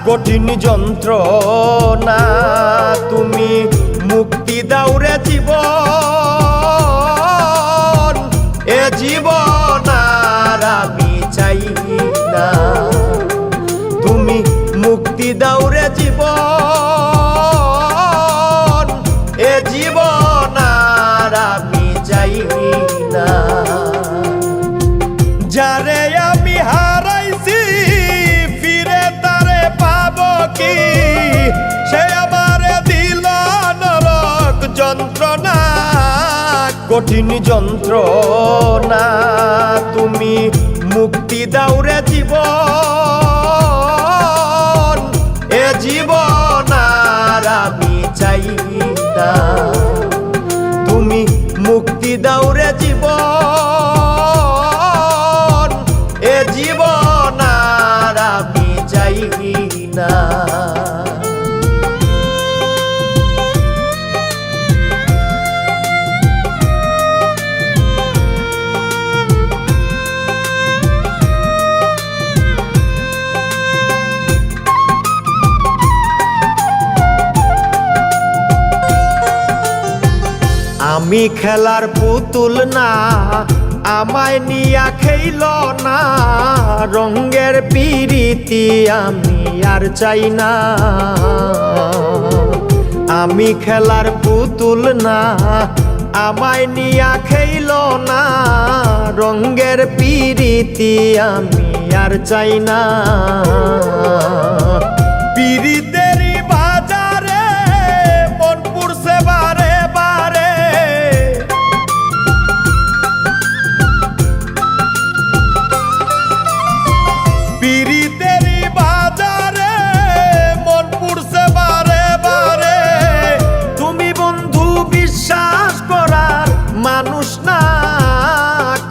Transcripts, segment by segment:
কঠিন যন্ত্রণা তুমি মুক্তি দাও রে জীবন, এ জীবন আর আমি চাই না। তুমি মুক্তি দাও রে জীবন, এ জীবন আর আমি চাই না। যারে আমি হারাইছি ফিরে তারে পাবো কি, সে আমারে দিল নরক যন্ত্রণা। কঠিন যন্ত্রণা তুমি মুক্তি দাও রে জীবন, এ জীবন আর আমি চাই না। তুমি মুক্তি দাও রে জীবন, এ জীবন আর আমি চাই না। আমি খেলার পুতুল না, আমায় নিয়া খেইল না, রঙের পিরিতি আমি আর চাই না। আমি খেলার পুতুল না, আমায় নিয়া খেইল না, রঙের পিরিতি আমি আর চাই না। পিরিতেরই বাজারে মন পুরছে বারে বারে, পিরিতেরই বাজারে মন পুরছে বারে বারে। তুমি বন্ধু বিশ্বাস করার মানুষ না,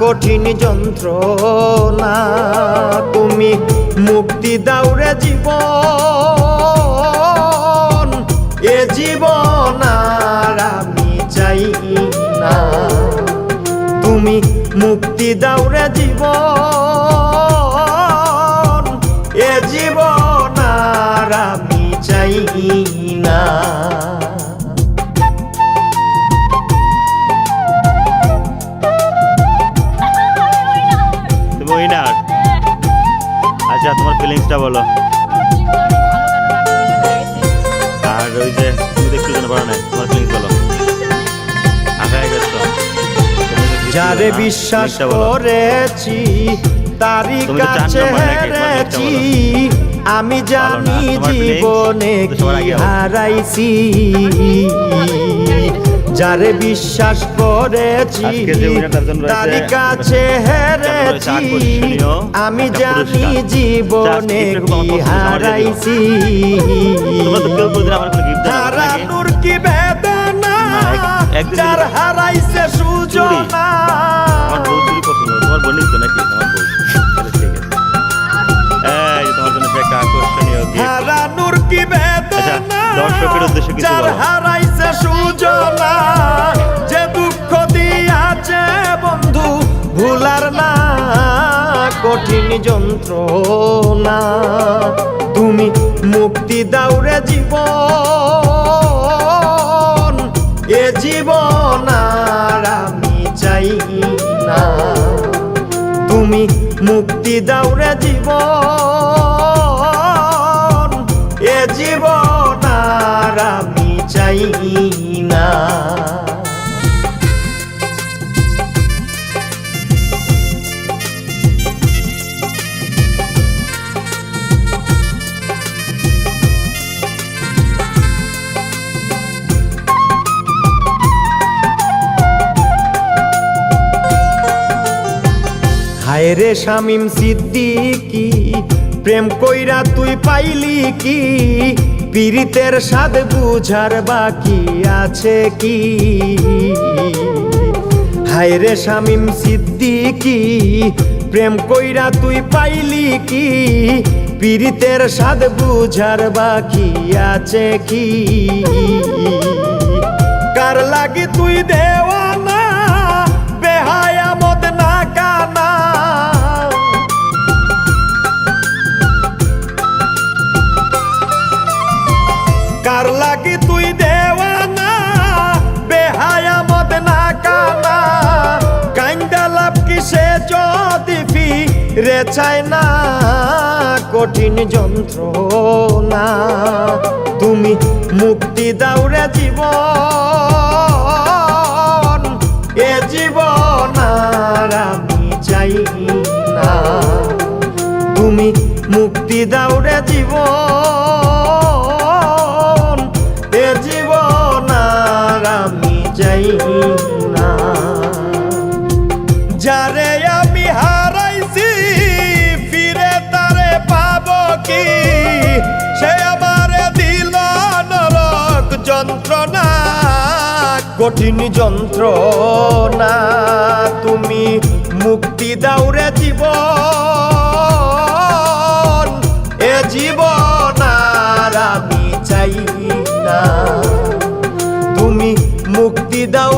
কঠিন যন্ত্রণা তুমি মুক্তি দাও রে জীবন, এ জীবন আর আমি চাই না। তুমি মুক্তি দাও রে জীবন, এ জীবন আর আমি চাই না। আচ্ছা তোমার ফিলিংসটা বলো। আর ওই যে তুমি দেখতে জন্য পারো না, তোমার ফিলিংস বলো। আগায় গেছো, যারে বিশ্বাস করেছি তারই কাছে হেরেছি, আমি জানি জীবনে কি হারাইছি। যারে বিশ্বাস করেছি তারই কাছে হেরেছি, আমি জানি জীবনে কি হারাইছি। হারানোর কি বেদনা, যার হারাইছে সুজনা। তোমার বোন তো নাকি তোমার বউ? তোমার জন্য একটা আকর্ষণীয় গিফট। হারানোর কি বেদনা, দর্শকের উদ্দেশ্যে কিছু যার বলো। হারাইছে সুজনা, যে দুঃখ দিয়াছে বন্ধু ভুলার না, কঠিন যন্ত্রণা তুমি মুক্তি দাও রে জীবন, এ জীবন আর আমি চাই না। তুমি মুক্তি দাও রে জীবন, এ জীবন আর আমি চাই না। হায় রে শামীম সিদ্দিকী, প্রেম কইরা তুই পাইলি কি, পীড়িতের স্বাদ বুঝার বাকি আছে কি। হায় রে শামীম সিদ্দিকী, প্রেম কইরা তুই পাইলি কি, পীড়িতের স্বাদ বুঝার বাকি আছে কি। কার লাগি তুই দেওয়ানা, বেহায়া মদ না কানা। রে চায় না কঠিন যন্ত্রণা তুমি মুক্তি দাও রে জীবন এ জীবন আর আমি চাই না তুমি মুক্তি দাও রে জীবন এ জীবন আর আমি চাই না যারে আমি হারাইছি ফিরে তারে পাবো কি সে আমারে দিল নরক যন্ত্রণা কঠিন যন্ত্রণা তুমি মুক্তি দাও রে জীবন এ জীবন আর আমি চাই না তুমি মুক্তি দাও